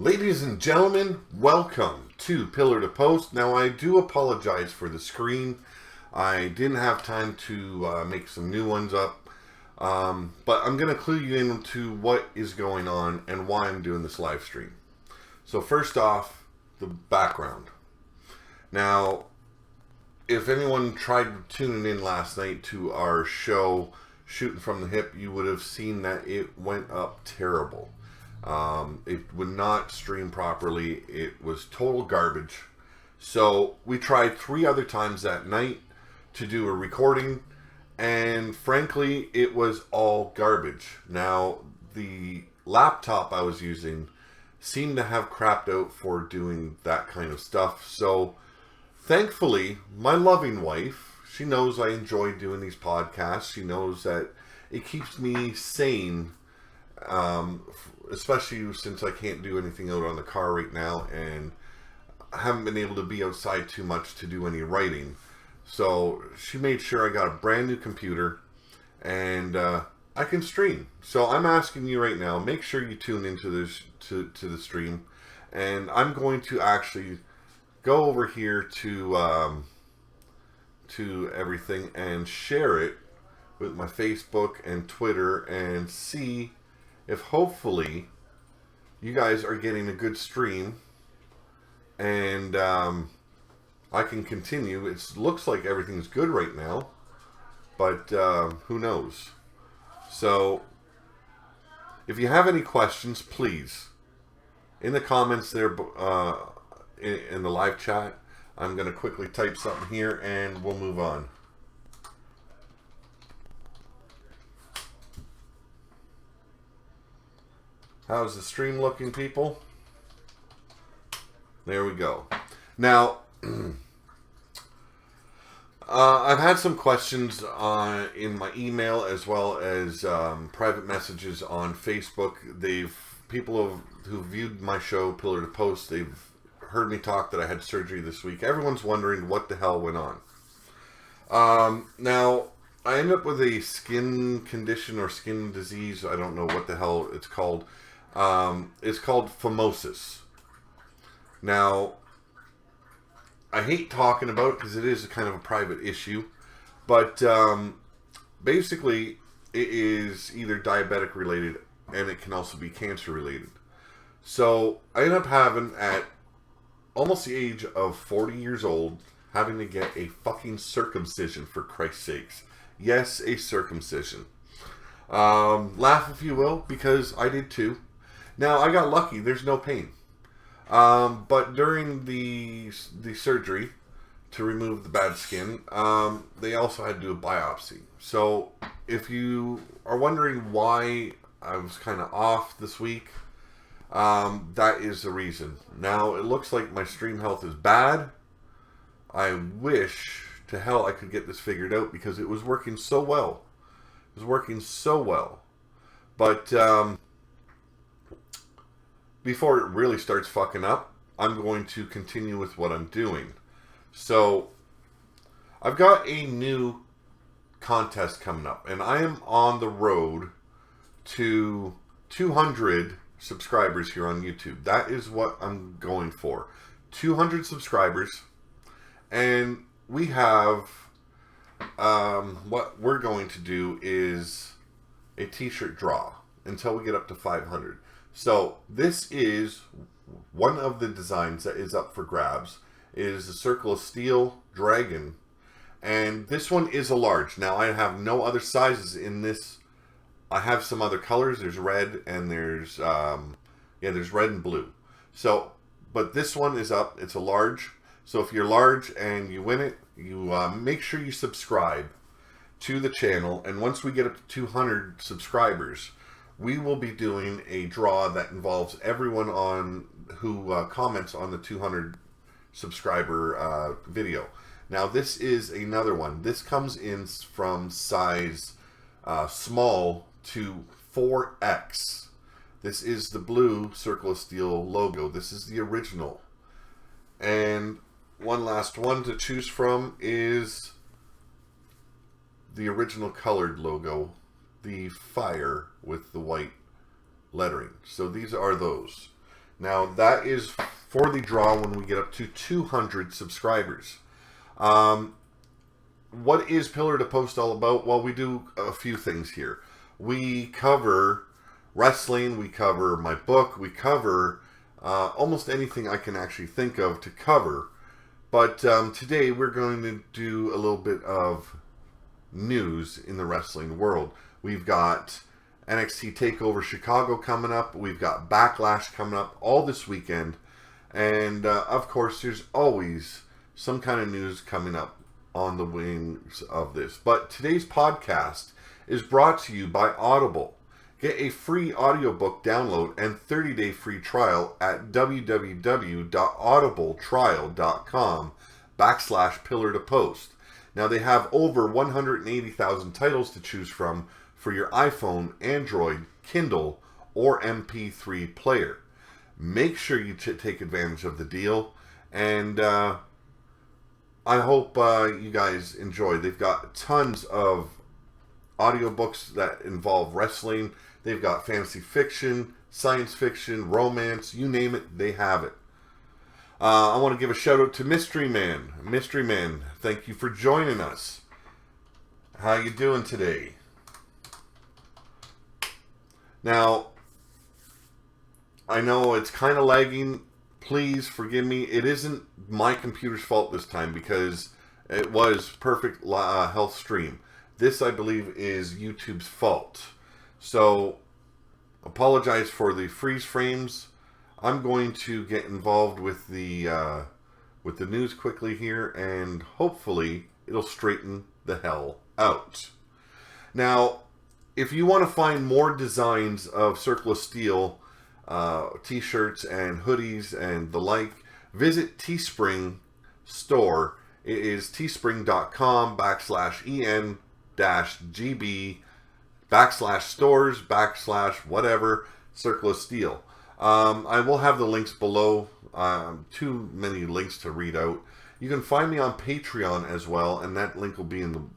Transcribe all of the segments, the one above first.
Ladies and gentlemen, welcome to Pillar to Post. Now, I do apologize for the screen. I didn't have time to make some new ones up. But I'm going to clue you into what is going on and why I'm doing this live stream. So first off, the background. Now, if anyone tried tuning in last night to our show, Shooting from the Hip, you would have seen that it went up terrible. It would not stream properly. It was total garbage. So we tried 3 other times that night to do a recording, and frankly, it was all garbage. Now, the laptop I was using seemed to have crapped out for doing that kind of stuff. So thankfully, my loving wife, she knows I enjoy doing these podcasts. She knows that it keeps me sane, especially since I can't do anything out on the car right now, and I haven't been able to be outside too much to do any writing. So she made sure I got a brand new computer, and I can stream. So I'm asking you right now, make sure you tune into this to the stream, and I'm going to actually go over here to everything and share it with my Facebook and Twitter and see if hopefully you guys are getting a good stream, and I can continue. It looks like everything's good right now, but who knows? So if you have any questions, please, in the comments there, in the live chat, I'm going to quickly type something here and we'll move on. How's the stream looking, people? There we go. Now, I've had some questions in my email as well as private messages on Facebook. People who viewed my show, Pillar to Post, they've heard me talk that I had surgery this week. Everyone's wondering what the hell went on. Now, I ended up with a skin condition or skin disease. I don't know what the hell it's called. It's called phimosis. Now, I hate talking about it because it is kind of a private issue, but basically it is either diabetic related and it can also be cancer related. So I ended up having, at almost the age of 40 years old, having to get a fucking circumcision, for Christ's sakes. Yes, a circumcision. Laugh if you will, because I did too. Now, I got lucky. There's no pain. But during the surgery to remove the bad skin, they also had to do a biopsy. So if you are wondering why I was kind of off this week, that is the reason. Now, it looks like my stream health is bad. I wish to hell I could get this figured out because it was working so well. It was working so well. But before it really starts fucking up, I'm going to continue with what I'm doing. So, I've got a new contest coming up, and I am on the road to 200 subscribers here on YouTube. That is what I'm going for. 200 subscribers, and we have, what we're going to do is a t-shirt draw until we get up to 500. So this is one of the designs that is up for grabs. It is a Circle of Steel Dragon, and this one is a large. Now, I have no other sizes in this. I have some other colors. There's red and there's there's red and blue. So, but this one is up. It's a large. So if you're large and you win it, you make sure you subscribe to the channel. And once we get up to 200 subscribers, we will be doing a draw that involves everyone who comments on the 200 subscriber video. Now, this is another one. This comes in from size small to 4X. This is the blue Circle of Steel logo. This is the original. And one last one to choose from is the original colored logo, the fire with the white lettering. So these are those. Now, that is for the draw when we get up to 200 subscribers. What is Pillar to Post all about? Well, we do a few things here. We cover wrestling, we cover my book, we cover almost anything I can actually think of to cover. But today we're going to do a little bit of news in the wrestling world. We've got NXT TakeOver Chicago coming up. We've got Backlash coming up all this weekend. And, of course, there's always some kind of news coming up on the wings of this. But today's podcast is brought to you by Audible. Get a free audiobook download and 30-day free trial at www.audibletrial.com/Pillar to Post. Now, they have over 180,000 titles to choose from for your iPhone, Android, Kindle, or MP3 player. Make sure you take advantage of the deal, and I hope you guys enjoy. They've got tons of audiobooks that involve wrestling. They've got fantasy fiction, science fiction, romance, you name it, they have it. I want to give a shout out to Mystery Man. Mystery Man, thank you for joining us. How you doing today? Now, I know it's kind of lagging. Please forgive me. It isn't my computer's fault this time because it was perfect health stream. This, I believe, is YouTube's fault. So, apologize for the freeze frames. I'm going to get involved with the news quickly here, and hopefully it'll straighten the hell out. Now, if you want to find more designs of Circle of Steel t-shirts and hoodies and the like, visit Teespring Store. It is teespring.com/en-gb/stores/whatever Circle of Steel. I will have the links below. Too many links to read out. You can find me on Patreon as well, and that link will be in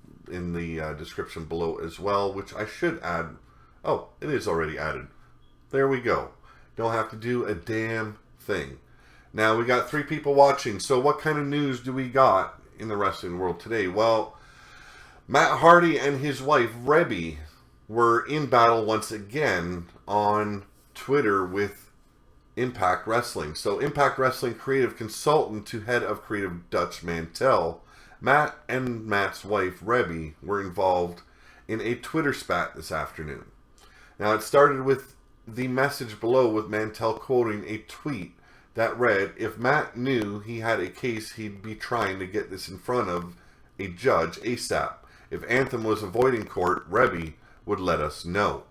the description below as well, which I should add. Oh, it is already added. There we go. Don't have to do a damn thing. Now, we got 3 people watching, so what kind of news do we got in the wrestling world today? Well, Matt Hardy and his wife, Rebby, were in battle once again on Twitter with Impact Wrestling. So, Impact Wrestling creative consultant to head of creative Dutch Mantell, Matt and Matt's wife, Rebby, were involved in a Twitter spat this afternoon. Now, it started with the message below with Mantell quoting a tweet that read, "If Matt knew he had a case, he'd be trying to get this in front of a judge ASAP. If Anthem was avoiding court, Rebby would let us know."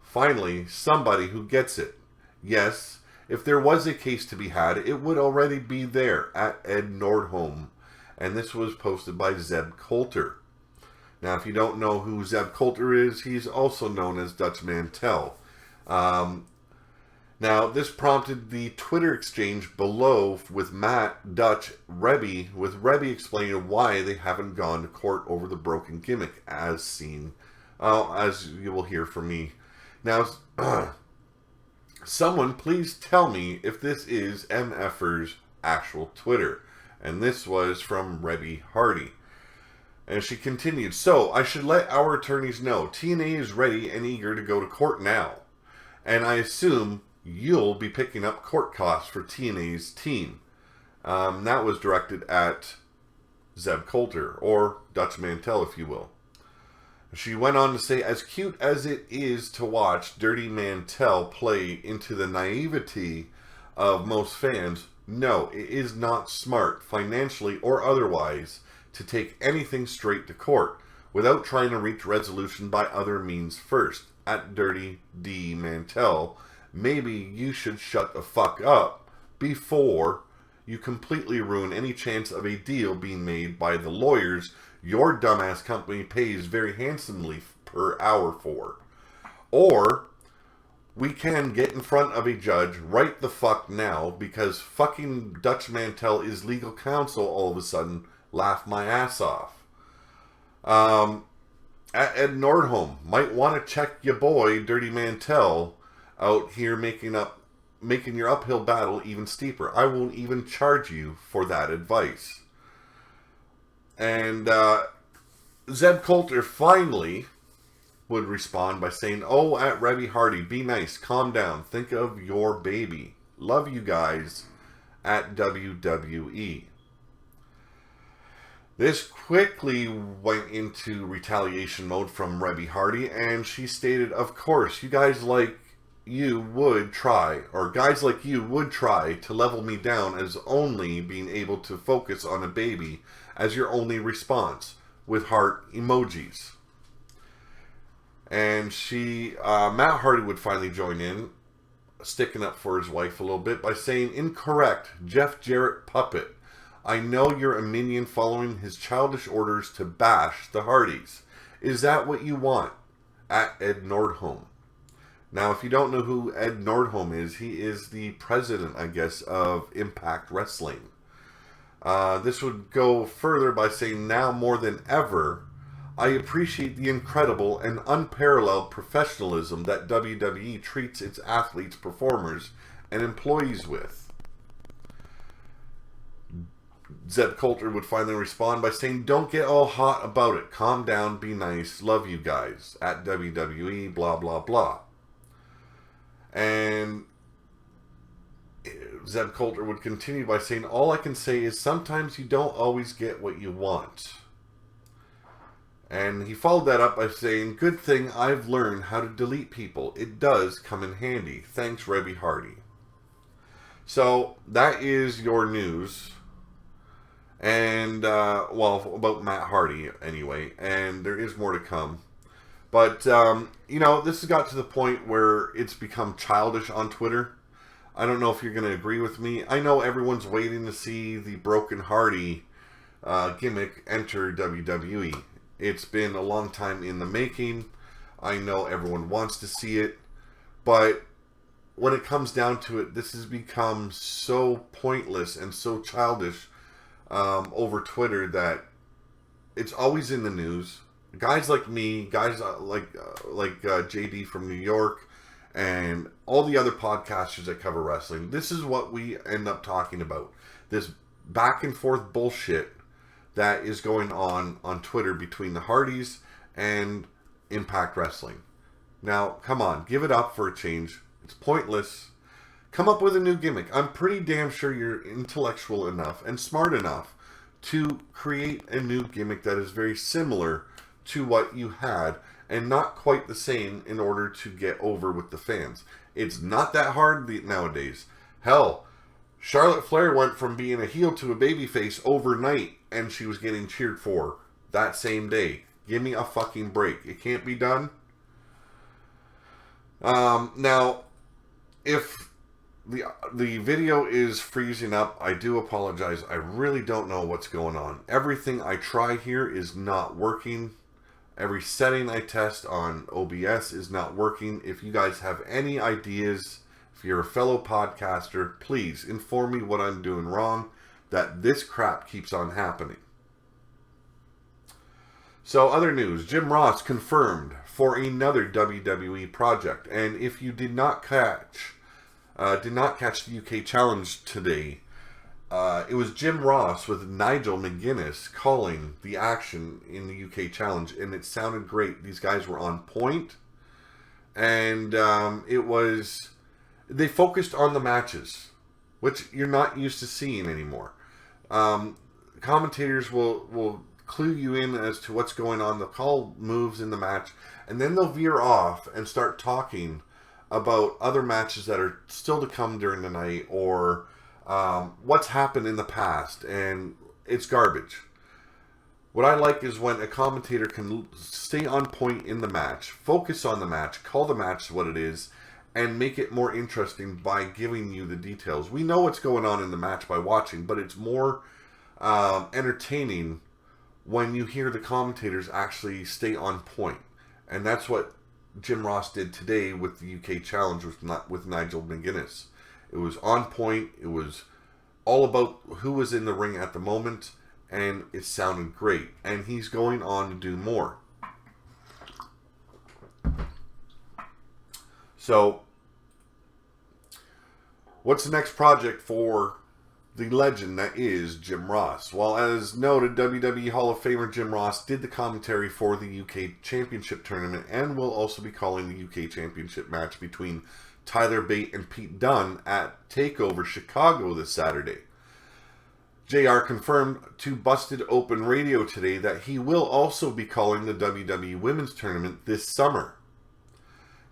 Finally, somebody who gets it. Yes, if there was a case to be had, it would already be there at Ed Nordholm. And this was posted by Zeb Coulter. Now, if you don't know who Zeb Coulter is, he's also known as Dutch Mantell. Now, this prompted the Twitter exchange below with Matt, Dutch, Rebby, with Rebby explaining why they haven't gone to court over the broken gimmick, as seen, as you will hear from me. Now, someone please tell me if this is MFR's actual Twitter. And this was from Rebby Hardy. And she continued, "So, I should let our attorneys know TNA is ready and eager to go to court now. And I assume you'll be picking up court costs for TNA's team." That was directed at Zeb Coulter, or Dutch Mantell, if you will. She went on to say, "As cute as it is to watch Dirty Mantell play into the naivety of most fans, no, it is not smart, financially or otherwise, to take anything straight to court without trying to reach resolution by other means first. At Dirty D Mantell, maybe you should shut the fuck up before you completely ruin any chance of a deal being made by the lawyers your dumbass company pays very handsomely per hour for. Or we can get in front of a judge right the fuck now because fucking Dutch Mantell is legal counsel all of a sudden. Laugh my ass off." Ed Nordholm might want to check your boy Dirty Mantell out here making up making your uphill battle even steeper. I won't even charge you for that advice. And Zeb Coulter finally would respond by saying, "Oh, at Rebby Hardy, be nice, calm down, think of your baby. Love you guys at WWE." This quickly went into retaliation mode from Rebby Hardy, and she stated, "Of course, guys like you would try to level me down as only being able to focus on a baby as your only response, with heart emojis." And Matt Hardy would finally join in, sticking up for his wife a little bit by saying, "Incorrect, Jeff Jarrett puppet. I know you're a minion following his childish orders to bash the Hardys. Is that what you want?" At Ed Nordholm. Now, if you don't know who Ed Nordholm is, he is the president, I guess, of Impact Wrestling. This would go further by saying, "Now more than ever, I appreciate the incredible and unparalleled professionalism that WWE treats its athletes, performers, and employees with." Zeb Coulter would finally respond by saying, "Don't get all hot about it. Calm down, be nice, love you guys. At WWE, blah, blah, blah." And Zeb Coulter would continue by saying, "All I can say is sometimes you don't always get what you want." And he followed that up by saying, "Good thing I've learned how to delete people. It does come in handy. Thanks, Rebby Hardy." So that is your news. And, well, about Matt Hardy anyway. And there is more to come. But, you know, this has got to the point where it's become childish on Twitter. I don't know if you're going to agree with me. I know everyone's waiting to see the Broken Hardy gimmick enter WWE. It's been a long time in the making. I know everyone wants to see it. But when it comes down to it, this has become so pointless and so childish over Twitter that it's always in the news. Guys like me, guys like JD from New York, and all the other podcasters that cover wrestling, this is what we end up talking about. This back and forth bullshit that is going on Twitter between the Hardys and Impact Wrestling. Now, come on, give it up for a change. It's pointless. Come up with a new gimmick. I'm pretty damn sure you're intellectual enough and smart enough to create a new gimmick that is very similar to what you had and not quite the same in order to get over with the fans. It's not that hard nowadays. Hell, Charlotte Flair went from being a heel to a babyface overnight, and she was getting cheered for that same day. Give me a fucking break. It can't be done. Now, if the video is freezing up, I do apologize. I really don't know what's going on. Everything I try here is not working. Every setting I test on OBS is not working. If you guys have any ideas, if you're a fellow podcaster, please inform me what I'm doing wrong, that this crap keeps on happening. So, other news. Jim Ross confirmed for another WWE project. And if you did not catch the UK Challenge today, it was Jim Ross with Nigel McGuinness calling the action in the UK Challenge, and it sounded great. These guys were on point, and they focused on the matches, which you're not used to seeing anymore. Commentators will clue you in as to what's going on. They'll call moves in the match, and then they'll veer off and start talking about other matches that are still to come during the night, or what's happened in the past, and it's garbage. What I like is when a commentator can stay on point in the match, focus on the match, call the match what it is, and make it more interesting by giving you the details. We know what's going on in the match by watching, but it's more entertaining when you hear the commentators actually stay on point. And that's what Jim Ross did today with the UK Challenge with Nigel McGuinness. It was on point. It was all about who was in the ring at the moment, and it sounded great. And he's going on to do more. So, What's the next project for the legend that is Jim Ross? Well, as noted, WWE Hall of Famer Jim Ross did the commentary for the UK Championship Tournament and will also be calling the UK Championship match between Tyler Bate and Pete Dunne at TakeOver Chicago this Saturday. JR confirmed to Busted Open Radio today that he will also be calling the WWE Women's Tournament this summer.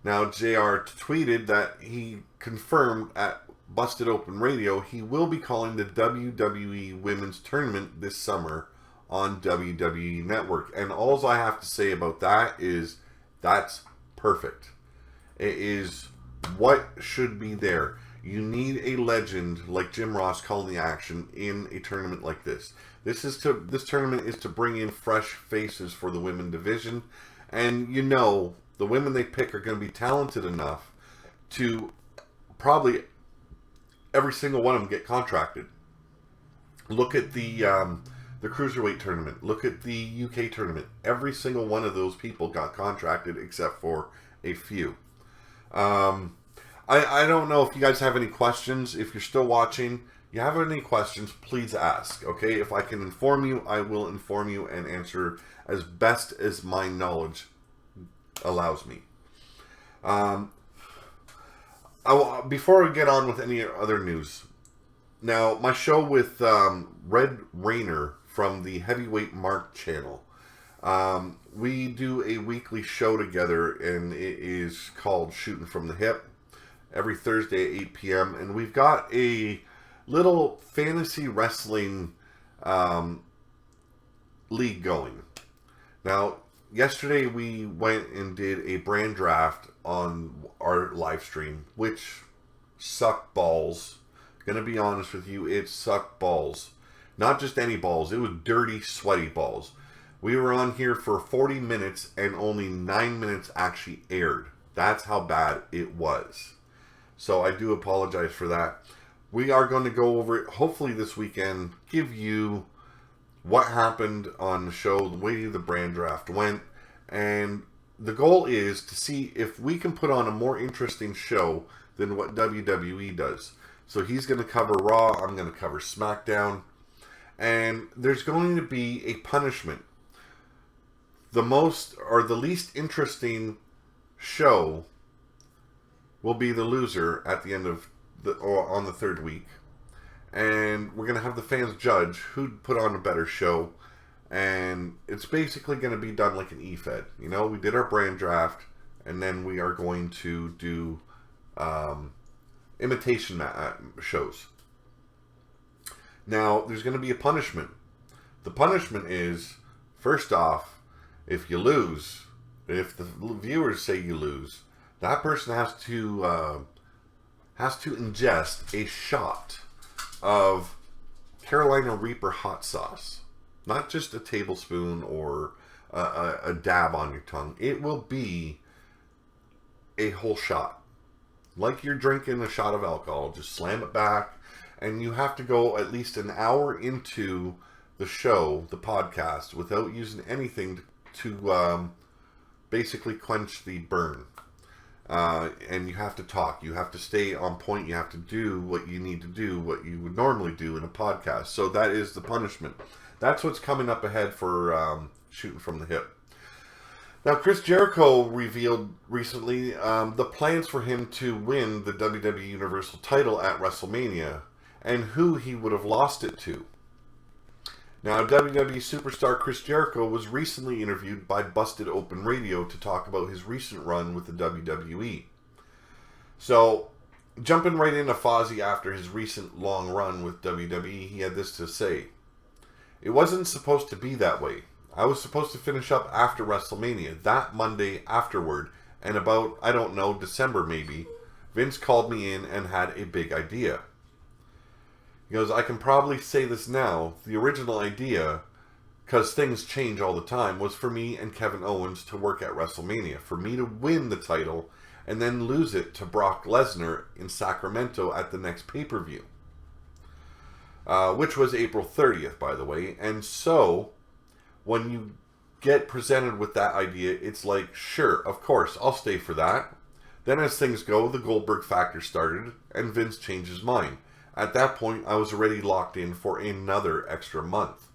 Now, JR tweeted that he confirmed at Busted Open Radio he will be calling the WWE Women's Tournament this summer on WWE Network. And all I have to say about that is that's perfect. It is what should be there. You need a legend like Jim Ross calling the action in a tournament like this. This tournament is to bring in fresh faces for the women division, and you know the women they pick are going to be talented enough to probably every single one of them get contracted. Look at the Cruiserweight tournament. Look at the UK tournament. Every single one of those people got contracted except for a few. I don't know if you guys have any questions. If you're still watching, you have any questions, please ask. Okay, if I can inform you, I will inform you and answer as best as my knowledge allows me. Before we get on with any other news, now my show with Red Rayner from the Heavyweight Mark channel, we do a weekly show together, and it is called Shooting from the Hip, every Thursday at 8 p.m. And we've got a little fantasy wrestling league going. Now, yesterday we went and did a brand draft on our live stream, which sucked balls. Gonna be honest with you, it sucked balls. Not just any balls, it was dirty, sweaty balls. We were on here for 40 minutes and only 9 minutes actually aired. That's how bad it was. So I do apologize for that. We are going to go over it hopefully this weekend, give you what happened on the show, the way the brand draft went, and the goal is to see if we can put on a more interesting show than what WWE does. So he's going to cover Raw, I'm going to cover SmackDown, and there's going to be a punishment. The most or the least interesting show will be the loser at the end of or on the third week, and we're gonna have the fans judge who put on a better show, and it's basically gonna be done like an E-Fed. You know, we did our brand draft, and then we are going to do imitation shows. Now, there's gonna be a punishment. The punishment is, first off, if you lose, if the viewers say you lose, that person has to ingest a shot of Carolina Reaper hot sauce. Not just a tablespoon or a dab on your tongue. It will be a whole shot. Like you're drinking a shot of alcohol. Just slam it back. And you have to go at least an hour into the show, the podcast, without using anything to basically quench the burn. And you have to talk. You have to stay on point. You have to do what you need to do, what you would normally do in a podcast. So that is the punishment. That's what's coming up ahead for Shooting from the Hip. Now, Chris Jericho revealed recently the plans for him to win the WWE Universal title at WrestleMania and who he would have lost it to. Now, WWE superstar Chris Jericho was recently interviewed by Busted Open Radio to talk about his recent run with the WWE. So, jumping right into Fozzy after his recent long run with WWE, he had this to say. It wasn't supposed to be that way. I was supposed to finish up after WrestleMania, that Monday afterward, and about, I don't know, December maybe, Vince called me in and had a big idea. He goes, I can probably say this now, the original idea, because things change all the time, was for me and Kevin Owens to work at WrestleMania, for me to win the title, and then lose it to Brock Lesnar in Sacramento at the next pay-per-view. Which was April 30th, by the way. And so, when you get presented with that idea, it's like, sure, of course, I'll stay for that. Then as things go, the Goldberg factor started, and Vince changed his mind. At that point, I was already locked in for another extra month.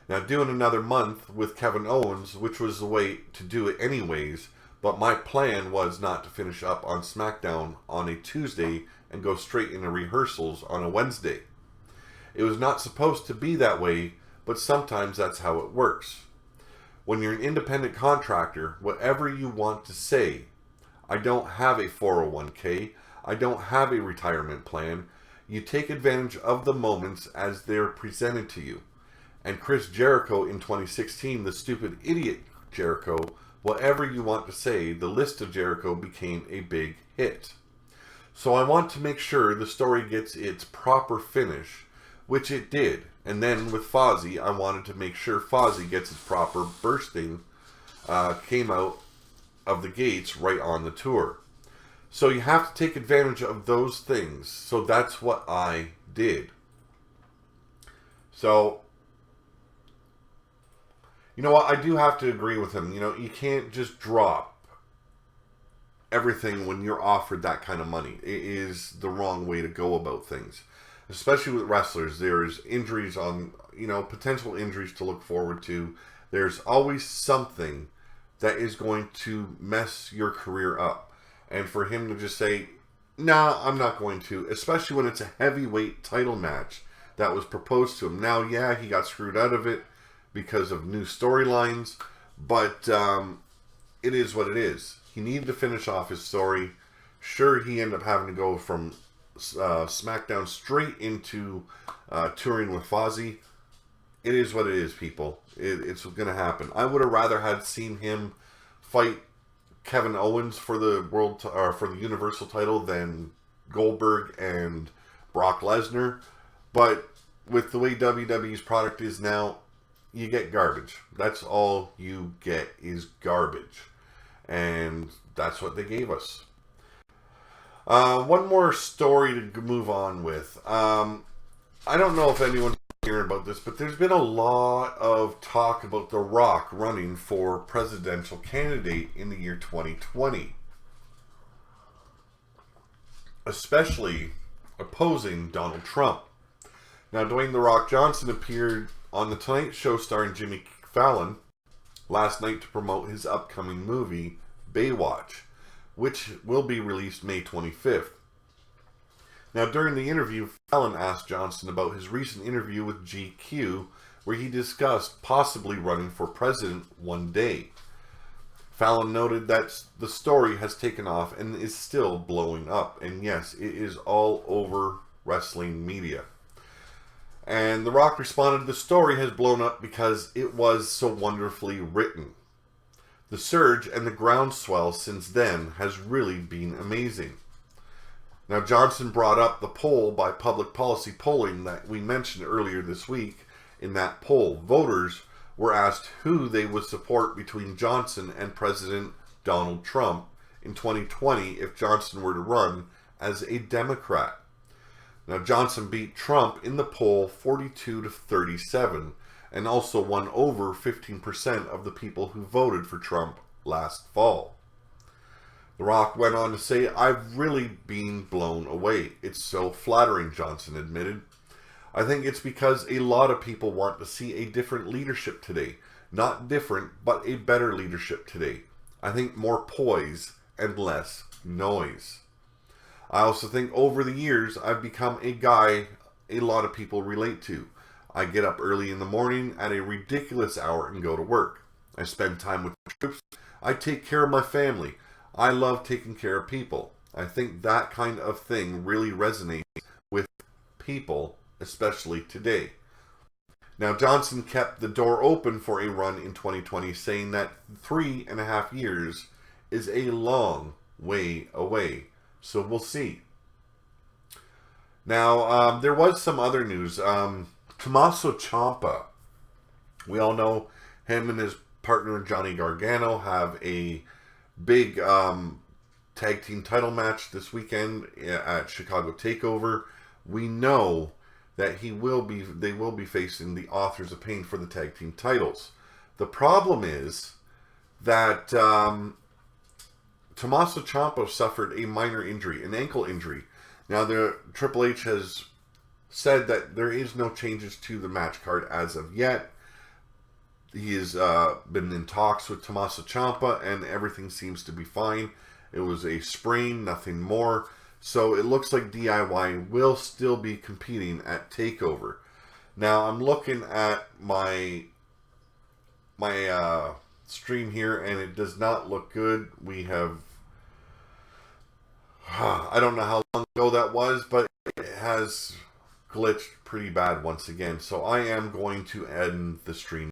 Now, doing another month with Kevin Owens, which was the way to do it anyways, but my plan was not to finish up on SmackDown on a Tuesday and go straight into rehearsals on a Wednesday. It was not supposed to be that way, but sometimes that's how it works. When you're an independent contractor, whatever you want to say, I don't have a 401k, I don't have a retirement plan, you take advantage of the moments as they're presented to you. And Chris Jericho in 2016, the stupid idiot Jericho, whatever you want to say, the list of Jericho became a big hit. So I want to make sure the story gets its proper finish, which it did. And then with Fozzy, I wanted to make sure Fozzy gets its proper bursting, came out of the gates right on the tour. So you have to take advantage of those things. So that's what I did. So, you know what? I do have to agree with him. You know, you can't just drop everything when you're offered that kind of money. It is the wrong way to go about things. Especially with wrestlers. There's injuries on, you know, potential injuries to look forward to. There's always something that is going to mess your career up. And for him to just say, nah, I'm not going to, especially when it's a heavyweight title match that was proposed to him. Now, yeah, he got screwed out of it because of new storylines, but it is what it is. He needed to finish off his story. Sure, he ended up having to go from SmackDown straight into touring with Fozzy. It is what it is, people. It's going to happen. I would have rather had seen him fight Kevin Owens for the for the Universal title than Goldberg and Brock Lesnar. But with the way WWE's product is now, you get garbage. That's all you get is garbage. And that's what they gave us. One more story to move on with. I don't know if anyone's hearing about this, but there's been a lot of talk about The Rock running for presidential candidate in the year 2020. Especially opposing Donald Trump. Now, Dwayne The Rock Johnson appeared on The Tonight Show starring Jimmy Fallon last night to promote his upcoming movie, Baywatch, which will be released May 25th. Now, during the interview, Fallon asked Johnson about his recent interview with GQ, where he discussed possibly running for president one day. Fallon noted that the story has taken off and is still blowing up. And yes, it is all over wrestling media. And The Rock responded, the story has blown up because it was so wonderfully written. The surge and the groundswell since then has really been amazing. Now, Johnson brought up the poll by Public Policy Polling that we mentioned earlier this week. In that poll, voters were asked who they would support between Johnson and President Donald Trump in 2020 if Johnson were to run as a Democrat. Now, Johnson beat Trump in the poll 42-37 and also won over 15% of the people who voted for Trump last fall. The Rock went on to say, I've really been blown away. It's so flattering, Johnson admitted. I think it's because a lot of people want to see a different leadership today. Not different, but a better leadership today. I think more poise and less noise. I also think over the years, I've become a guy a lot of people relate to. I get up early in the morning at a ridiculous hour and go to work. I spend time with the troops. I take care of my family. I love taking care of people. I think that kind of thing really resonates with people, especially today. Now, Johnson kept the door open for a run in 2020, saying that 3.5 years is a long way away. So we'll see. Now, there was some other news. Tommaso Ciampa, we all know him and his partner Johnny Gargano have a big tag team title match this weekend at Chicago TakeOver. We know that they will be facing the Authors of Pain for the tag team titles. The problem is that Tommaso Ciampa suffered a minor injury, an ankle injury. Now, the Triple H has said that there is no changes to the match card as of yet. He has been in talks with Tommaso Ciampa, and everything seems to be fine. It was a sprain, nothing more. So it looks like DIY will still be competing at TakeOver. Now, I'm looking at my stream here, and it does not look good. We have... I don't know how long ago that was, but it has glitched pretty bad once again. So I am going to end the stream